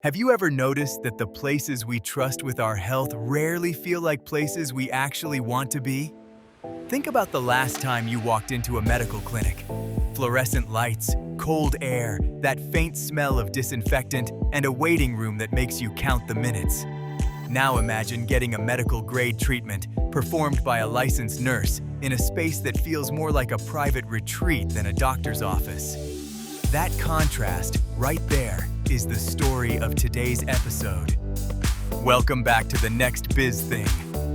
Have you ever noticed that the places we trust with our health rarely feel like places we actually want to be? Think about the last time you walked into a medical clinic. Fluorescent lights, cold air, that faint smell of disinfectant, and a waiting room that makes you count the minutes. Now imagine getting a medical-grade treatment performed by a licensed nurse in a space that feels more like a private retreat than a doctor's office. That contrast, right there, is the story of today's episode. Welcome back to the next Biz Thing,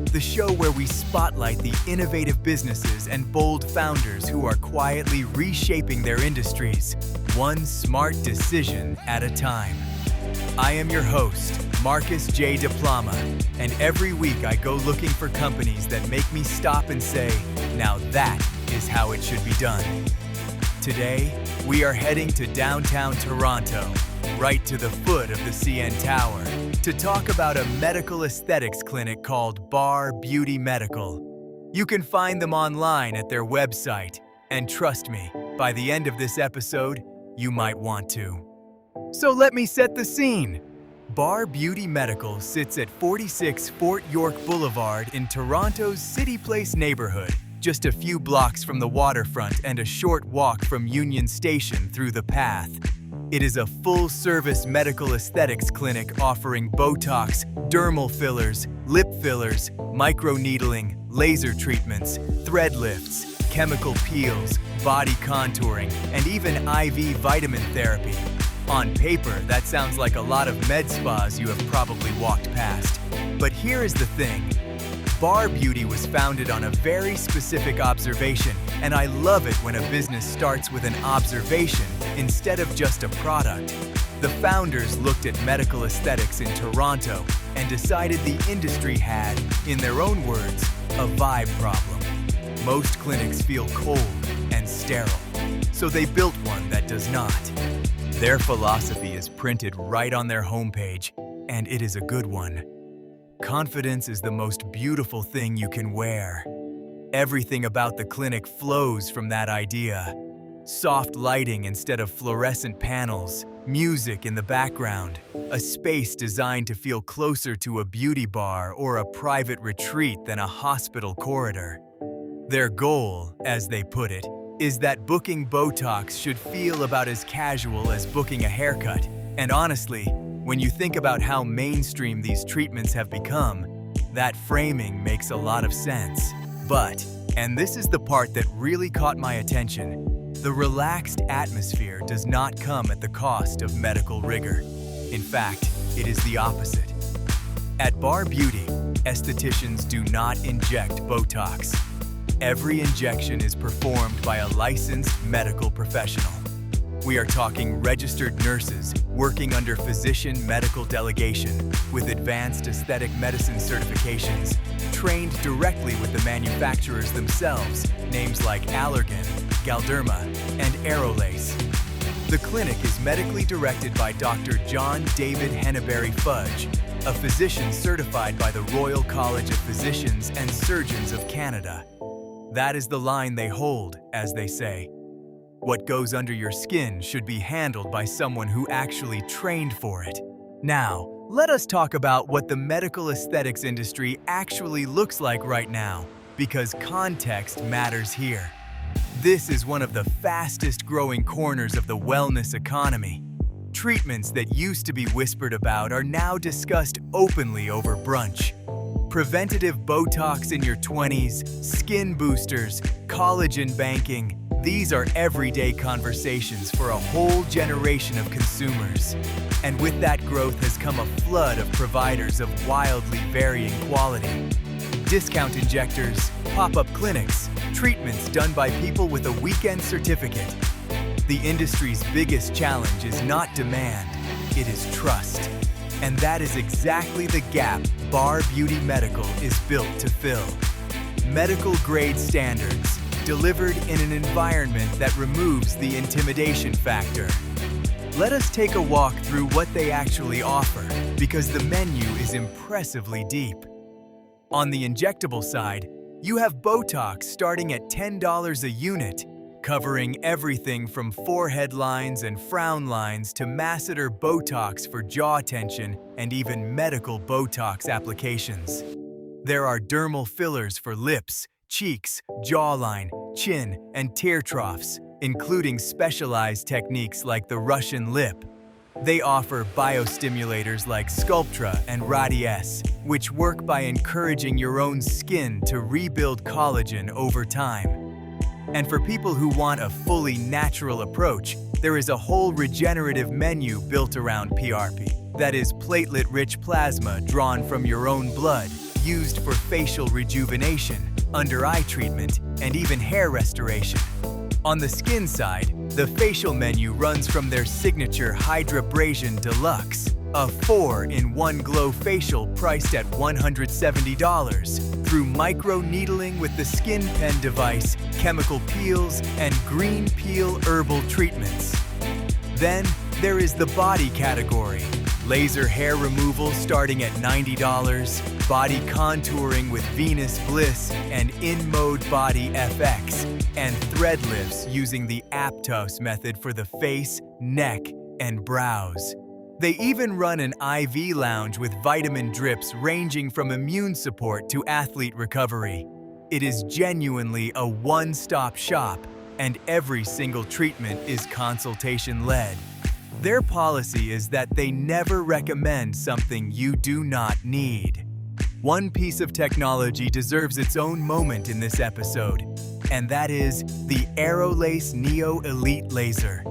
the show where we spotlight the innovative businesses and bold founders who are quietly reshaping their industries, one smart decision at a time. I am your host, Marcus J. Diploma, and every week I go looking for companies that make me stop and say, now that is how it should be done. Today, we are heading to downtown Toronto, right to the foot of the CN Tower, to talk about a medical aesthetics clinic called Barbeauty Medical. You can find them online at their website, and trust me, by the end of this episode, you might want to. So let me set the scene. Barbeauty Medical sits at 46 Fort York Boulevard in Toronto's CityPlace neighbourhood, just a few blocks from the waterfront and a short walk from Union Station through the path. It is a full-service medical aesthetics clinic offering Botox, dermal fillers, lip fillers, microneedling, laser treatments, thread lifts, chemical peels, body contouring, and even IV vitamin therapy. On paper, that sounds like a lot of med spas you have probably walked past. But here is the thing. Barbeauty was founded on a very specific observation, and I love it when a business starts with an observation instead of just a product. The founders looked at medical aesthetics in Toronto and decided the industry had, in their own words, a vibe problem. Most clinics feel cold and sterile, so they built one that does not. Their philosophy is printed right on their homepage, and it is a good one. Confidence is the most beautiful thing you can wear. Everything about the clinic flows from that idea. Soft lighting instead of fluorescent panels, music in the background, a space designed to feel closer to a beauty bar or a private retreat than a hospital corridor. Their goal, as they put it, is that booking Botox should feel about as casual as booking a haircut. And honestly, when you think about how mainstream these treatments have become, that framing makes a lot of sense. But, and this is the part that really caught my attention, the relaxed atmosphere does not come at the cost of medical rigor. In fact, it is the opposite. At Barbeauty, estheticians do not inject Botox. Every injection is performed by a licensed medical professional. We are talking registered nurses working under physician medical delegation with advanced aesthetic medicine certifications, trained directly with the manufacturers themselves, names like Allergan, Galderma, and Aerolace. The clinic is medically directed by Dr. John David Henneberry Fudge, a physician certified by the Royal College of Physicians and Surgeons of Canada. That is the line they hold, as they say. What goes under your skin should be handled by someone who actually trained for it. Now, let us talk about what the medical aesthetics industry actually looks like right now, because context matters here. This is one of the fastest growing corners of the wellness economy. Treatments that used to be whispered about are now discussed openly over brunch. Preventative Botox in your 20s, skin boosters, collagen banking, these are everyday conversations for a whole generation of consumers. And with that growth has come a flood of providers of wildly varying quality. Discount injectors, pop-up clinics, treatments done by people with a weekend certificate. The industry's biggest challenge is not demand, it is trust. And that is exactly the gap Barbeauty Medical is built to fill. Medical-grade standards, delivered in an environment that removes the intimidation factor. Let us take a walk through what they actually offer, because the menu is impressively deep. On the injectable side, you have Botox starting at $10 a unit, covering everything from forehead lines and frown lines to masseter Botox for jaw tension and even medical Botox applications. There are dermal fillers for lips, cheeks, jawline, chin, and tear troughs, including specialized techniques like the Russian lip. They offer biostimulators like Sculptra and Radiesse, which work by encouraging your own skin to rebuild collagen over time. And for people who want a fully natural approach, there is a whole regenerative menu built around PRP. That is platelet-rich plasma drawn from your own blood, used for facial rejuvenation, under-eye treatment, and even hair restoration. On the skin side, the facial menu runs from their signature Hydrabrasion Deluxe, a 4-in-1 glow facial priced at $170, through microneedling with the skin pen device, chemical peels, and green peel herbal treatments. Then, there is the body category. Laser hair removal starting at $90, body contouring with Venus Bliss and In-Mode Body FX, and thread lifts using the Aptos method for the face, neck, and brows. They even run an IV lounge with vitamin drips ranging from immune support to athlete recovery. It is genuinely a one-stop shop, and every single treatment is consultation-led. Their policy is that they never recommend something you do not need. One piece of technology deserves its own moment in this episode, and that is the Aerolace Neo Elite Laser.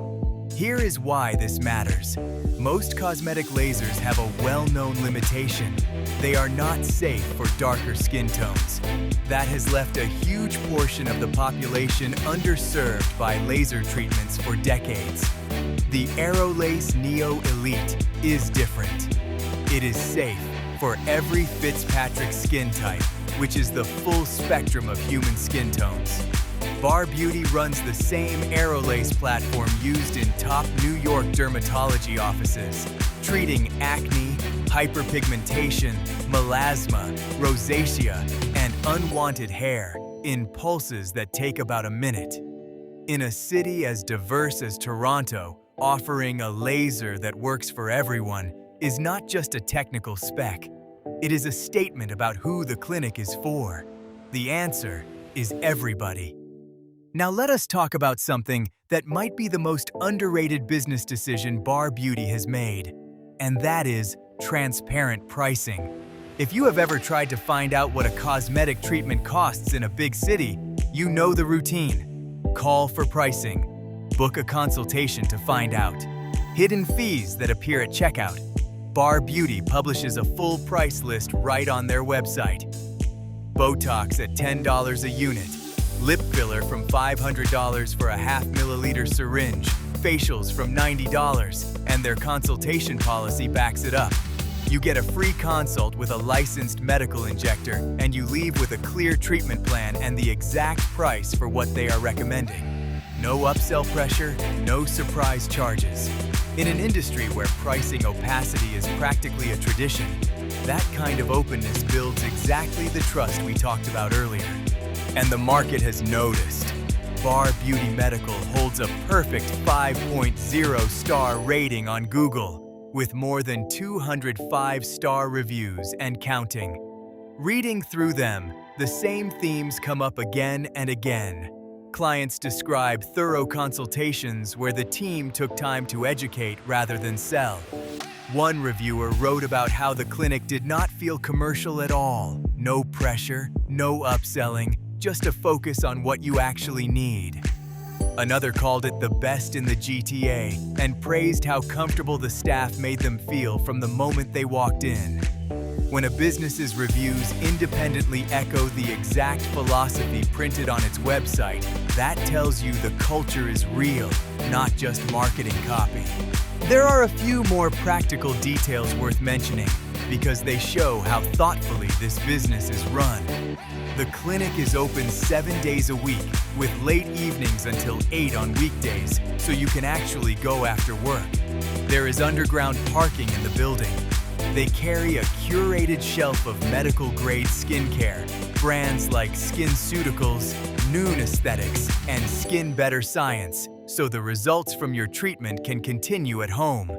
Here is why this matters. Most cosmetic lasers have a well-known limitation. They are not safe for darker skin tones. That has left a huge portion of the population underserved by laser treatments for decades. The Aerolace Neo Elite is different. It is safe for every Fitzpatrick skin type, which is the full spectrum of human skin tones. Barbeauty runs the same Aerolace platform used in top New York dermatology offices, treating acne, hyperpigmentation, melasma, rosacea, and unwanted hair in pulses that take about a minute. In a city as diverse as Toronto, offering a laser that works for everyone is not just a technical spec. It is a statement about who the clinic is for. The answer is everybody. Now let us talk about something that might be the most underrated business decision Barbeauty has made, and that is transparent pricing. If you have ever tried to find out what a cosmetic treatment costs in a big city, you know the routine. Call for pricing. Book a consultation to find out. Hidden fees that appear at checkout. Barbeauty publishes a full price list right on their website. Botox at $10 a unit. Lip filler from $500 for a half-milliliter syringe. Facials from $90, and their consultation policy backs it up. You get a free consult with a licensed medical injector, and you leave with a clear treatment plan and the exact price for what they are recommending. No upsell pressure, no surprise charges. In an industry where pricing opacity is practically a tradition, that kind of openness builds exactly the trust we talked about earlier. And the market has noticed. Barbeauty Medical holds a perfect 5.0 star rating on Google, with more than 200 5-star reviews and counting. Reading through them, the same themes come up again and again. Clients describe thorough consultations where the team took time to educate rather than sell. One reviewer wrote about how the clinic did not feel commercial at all. No pressure, no upselling, just a focus on what you actually need. Another called it the best in the GTA and praised how comfortable the staff made them feel from the moment they walked in. When a business's reviews independently echo the exact philosophy printed on its website, that tells you the culture is real, not just marketing copy. There are a few more practical details worth mentioning because they show how thoughtfully this business is run. The clinic is open 7 days a week with late evenings until 8 on weekdays, so you can actually go after work. There is underground parking in the building. They carry a curated shelf of medical-grade skincare, brands like SkinCeuticals, Noon Aesthetics, and Skin Better Science, so the results from your treatment can continue at home.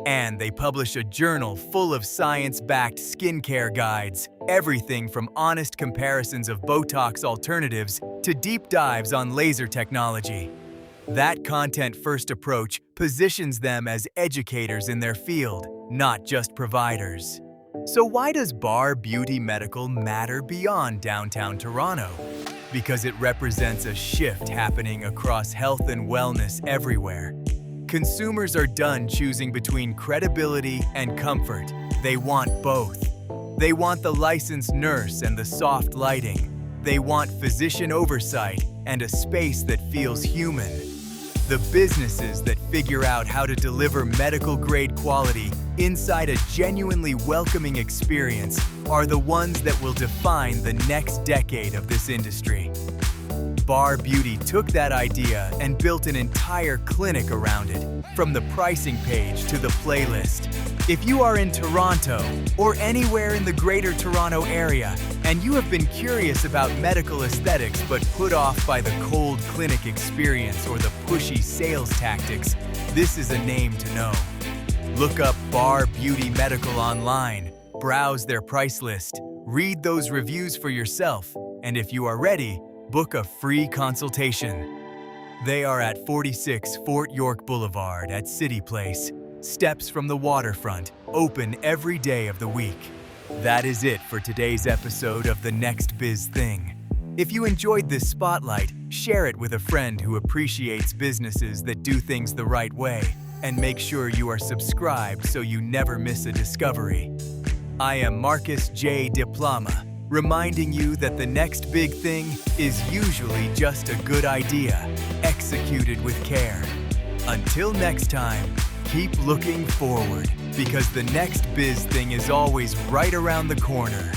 And they publish a journal full of science-backed skincare guides, everything from honest comparisons of Botox alternatives to deep dives on laser technology. That content-first approach positions them as educators in their field, not just providers. So why does Bar Beauty Medical matter beyond downtown Toronto? Because it represents a shift happening across health and wellness everywhere. Consumers are done choosing between credibility and comfort. They want both. They want the licensed nurse and the soft lighting. They want physician oversight and a space that feels human. The businesses that figure out how to deliver medical-grade quality inside a genuinely welcoming experience are the ones that will define the next decade of this industry. Bar Beauty took that idea and built an entire clinic around it, from the pricing page to the playlist. If you are in Toronto or anywhere in the Greater Toronto Area and you have been curious about medical aesthetics but put off by the cold clinic experience or the pushy sales tactics, this is a name to know. Look up Bar Beauty Medical online, browse their price list, read those reviews for yourself, and if you are ready, book a free consultation. They are at 46 Fort York Boulevard at CityPlace, steps from the waterfront, open every day of the week. That is it for today's episode of The Next Biz Thing. If you enjoyed this spotlight, share it with a friend who appreciates businesses that do things the right way, and make sure you are subscribed so you never miss a discovery. I am Marcus J. Diploma, reminding you that the next big thing is usually just a good idea, executed with care. Until next time, keep looking forward, because the next biz thing is always right around the corner.